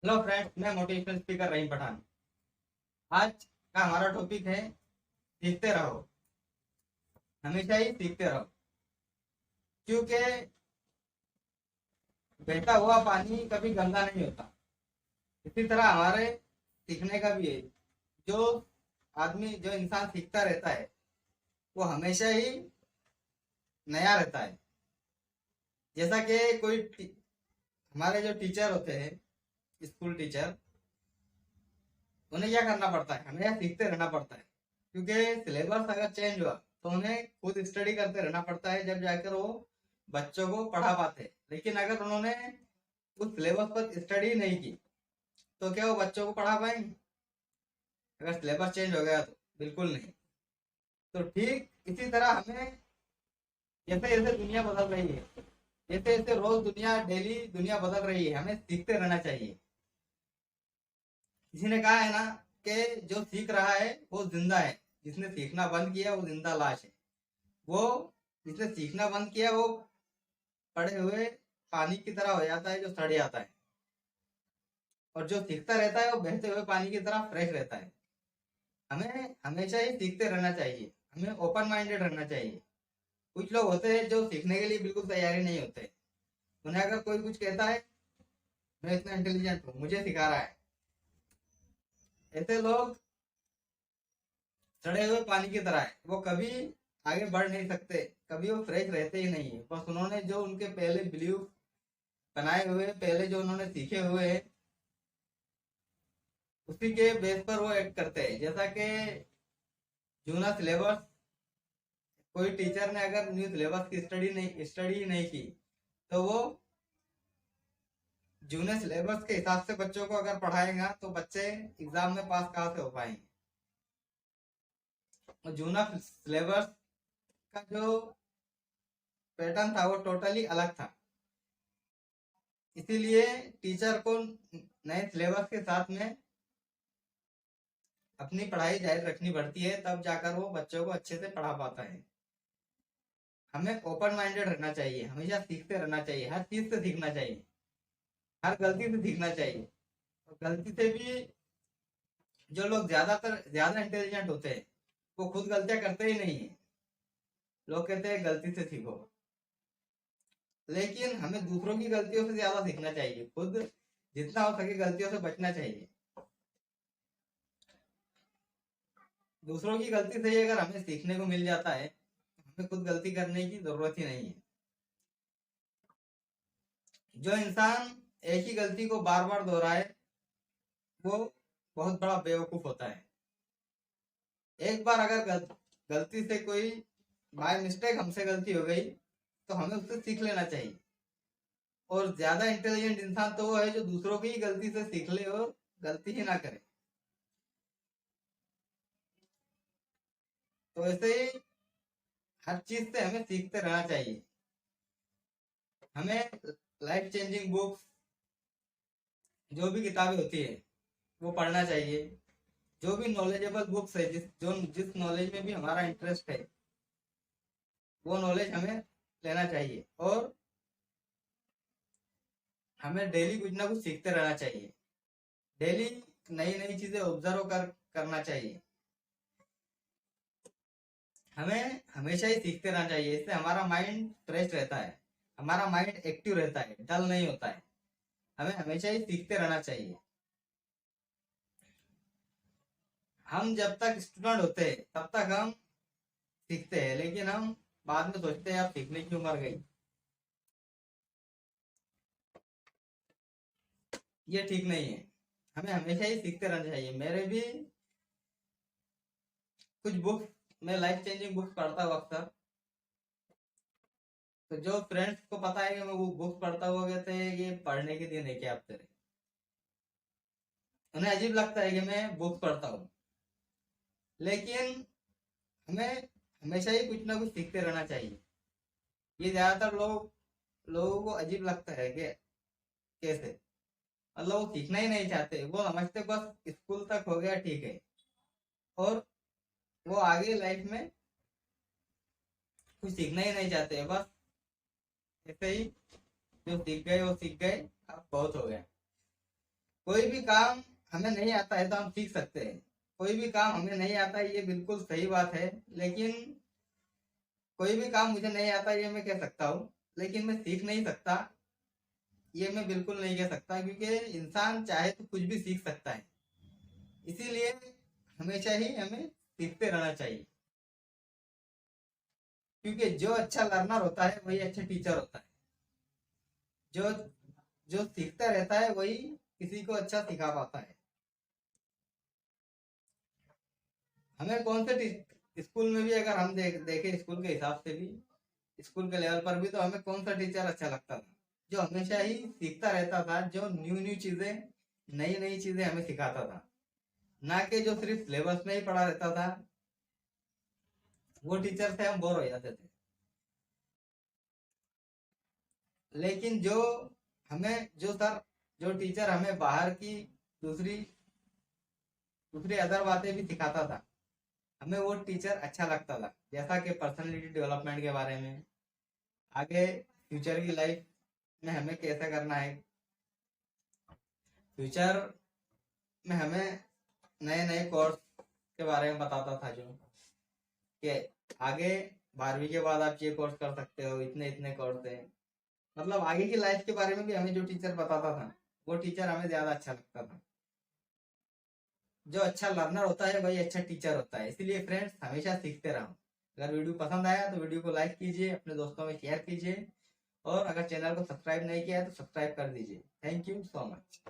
Hello friends, मैं motivational speaker रहीम पठान। आज का हमारा टॉपिक है सीखते रहो। हमेशा ही सीखते रहो, क्योंकि बहता हुआ पानी कभी गंदा नहीं होता। इसी तरह हमारे सीखने का भी है। जो जो इंसान सीखता रहता है वो हमेशा ही नया रहता है। जैसा कि हमारे जो टीचर होते हैं, स्कूल टीचर, उन्हें क्या करना पड़ता है, हमें सीखते रहना पड़ता है। क्योंकि सिलेबस अगर चेंज हुआ तो उन्हें खुद स्टडी करते रहना पड़ता है, जब जाकर वो बच्चों को पढ़ा पाते हैं। लेकिन अगर उन्होंने उस सिलेबस पर स्टडी नहीं की तो क्या वो बच्चों को पढ़ा पाएंगे? अगर सिलेबस चेंज हो गया तो बिल्कुल नहीं। तो ठीक इसी तरह हमें, जैसे जैसे दुनिया बदल रही है, जैसे जैसे रोज दुनिया, डेली दुनिया बदल रही है, हमें सीखते रहना चाहिए। किसी ने कहा है ना कि जो सीख रहा है वो जिंदा है, जिसने सीखना बंद किया वो जिंदा लाश है। वो जिसने सीखना बंद किया वो पड़े हुए पानी की तरह हो जाता है, जो सड़ जाता है। और जो सीखता रहता है वो बहते हुए पानी की तरह फ्रेश रहता है। हमें हमेशा ही सीखते रहना चाहिए, हमें ओपन माइंडेड रहना चाहिए। कुछ लोग होते हैं जो सीखने के लिए बिल्कुल तैयारी नहीं होते। उन्हें अगर कोई कुछ कहता है, मैं इतना इंटेलिजेंट हूँ, मुझे सिखा रहा है, ऐसे लोग सड़े हुए पानी की तरह है। वो कभी आगे बढ़ नहीं सकते, कभी वो फ्रेश रहते ही नहीं है। बस उन्होंने जो उनके पहले बिलीव बनाए हुए, पहले जो उन्होंने सीखे हुए हैं, उसी के बेस पर वो एक्ट करते हैं। जैसा कि जूना सिलेबस, कोई टीचर ने अगर न्यू सिलेबस की स्टडी नहीं की तो वो जूने सिलेबस के हिसाब से बच्चों को अगर पढ़ाएगा तो बच्चे एग्जाम में पास कहाँ से हो पाएंगे? और जूना सिलेबस का जो पैटर्न था वो टोटली अलग था। इसीलिए टीचर को नए सिलेबस के साथ में अपनी पढ़ाई जारी रखनी पड़ती है, तब जाकर वो बच्चों को अच्छे से पढ़ा पाता है। हमें ओपन माइंडेड रहना चाहिए, हमेशा सीखते रहना चाहिए, हर चीज से सीखना चाहिए, हर गलती से सीखना चाहिए। और गलती से भी जो लोग ज्यादा इंटेलिजेंट होते हैं वो खुद गलतियां करते ही नहीं है। लोग कहते हैं गलती से सीखो, लेकिन हमें दूसरों की गलतियों से ज्यादा सीखना चाहिए। खुद जितना हो सके गलतियों से बचना चाहिए। दूसरों की गलती से ही अगर हमें सीखने को मिल जाता है तो हमें खुद गलती करने की जरूरत ही नहीं है। जो इंसान एक ही गलती को बार बार दोहराए वो बहुत बड़ा बेवकूफ होता है। एक बार अगर गलती से कोई बाय मिस्टेक हमसे गलती हो गई तो हमें उससे सीख लेना चाहिए। और ज्यादा इंटेलिजेंट इंसान तो वो है जो दूसरों की ही गलती से सीख ले और गलती ही ना करे। तो ऐसे ही हर चीज से हमें सीखते रहना चाहिए। हमें लाइफ चेंजिंग बुक्स, जो भी किताबें होती है, वो पढ़ना चाहिए। जो भी नॉलेजेबल बुक्स है, जिस नॉलेज में भी हमारा इंटरेस्ट है, वो नॉलेज हमें लेना चाहिए। और हमें डेली कुछ ना कुछ सीखते रहना चाहिए। डेली नई नई चीजें ऑब्जर्व करना चाहिए। हमें हमेशा ही सीखते रहना चाहिए, इससे हमारा माइंड फ्रेश रहता है, हमारा माइंड एक्टिव रहता है, डल नहीं होता है। हमें हमेशा ही सीखते रहना चाहिए। हम जब तक स्टूडेंट होते हैं तब तक हम सीखते हैं, लेकिन हम बाद में सोचते हैं अब सीखने की उम्र गई। ये ठीक नहीं है। हमें हमेशा ही सीखते रहना चाहिए। मेरे भी कुछ बुक्स, मैं लाइफ चेंजिंग बुक्स पढ़ता हूँ अक्सर। तो जो फ्रेंड्स को पता है कि मैं वो बुक्स पढ़ता हुआ, कहते हैं ये पढ़ने के दिन है क्या आप तेरे? उन्हें अजीब लगता है कि मैं बुक्स पढ़ता हूँ। लेकिन हमें हमेशा ही कुछ ना कुछ सीखते रहना चाहिए। ये ज्यादातर लोगों को अजीब लगता है कि कैसे, मतलब वो सीखना ही नहीं चाहते। वो समझते बस स्कूल तक हो गया ठीक है, और वो आगे लाइफ में कुछ सीखना ही नहीं चाहते। बस ऐसे ही जो सीख गए वो सीख गए, अब बहुत हो गया। कोई भी काम हमें नहीं आता है तो हम सीख सकते हैं, कोई भी काम हमें नहीं आता है ये बिल्कुल सही बात है, लेकिन कोई भी काम मुझे नहीं आता ये मैं कह सकता हूँ, लेकिन मैं सीख नहीं सकता ये मैं बिल्कुल नहीं कह सकता, क्योंकि इंसान चाहे तो कुछ भी सीख सकता है। इसीलिए हमेशा ही हमें सीखते रहना चाहिए, क्योंकि जो अच्छा लर्नर होता है वही अच्छा टीचर होता है। जो जो सीखता रहता है वही किसी को अच्छा सिखा पाता है। हमें कौन से स्कूल में भी अगर हम देखें स्कूल के हिसाब से भी, स्कूल के लेवल पर भी, तो हमें कौन सा टीचर अच्छा लगता था? जो हमेशा ही सीखता रहता था, जो न्यू न्यू चीजें, नई नई चीजें हमें सिखाता था, ना कि जो सिर्फ सिलेबस में ही पढ़ा रहता था। वो टीचर से हम बोर हो जाते थे। लेकिन जो टीचर हमें बाहर की दूसरी दूसरी अदर बातें भी सिखाता था, हमें वो टीचर अच्छा लगता था। जैसा कि पर्सनालिटी डेवलपमेंट के बारे में, आगे फ्यूचर की लाइफ में हमें कैसा करना है, फ्यूचर में हमें नए नए कोर्स के बारे में बताता था, जो कि आगे 12वीं के बाद आप ये कोर्स कर सकते हो, इतने इतने कोर्स है। मतलब आगे की लाइफ के बारे में भी हमें जो टीचर बताता था, वो टीचर हमें ज्यादा अच्छा लगता था। जो अच्छा लर्नर होता है वही अच्छा टीचर होता है। इसीलिए फ्रेंड्स, हमेशा सीखते रहो। अगर वीडियो पसंद आया तो वीडियो को लाइक कीजिए, अपने दोस्तों में शेयर कीजिए, और अगर चैनल को सब्सक्राइब नहीं किया है तो सब्सक्राइब कर दीजिए। Thank you so much.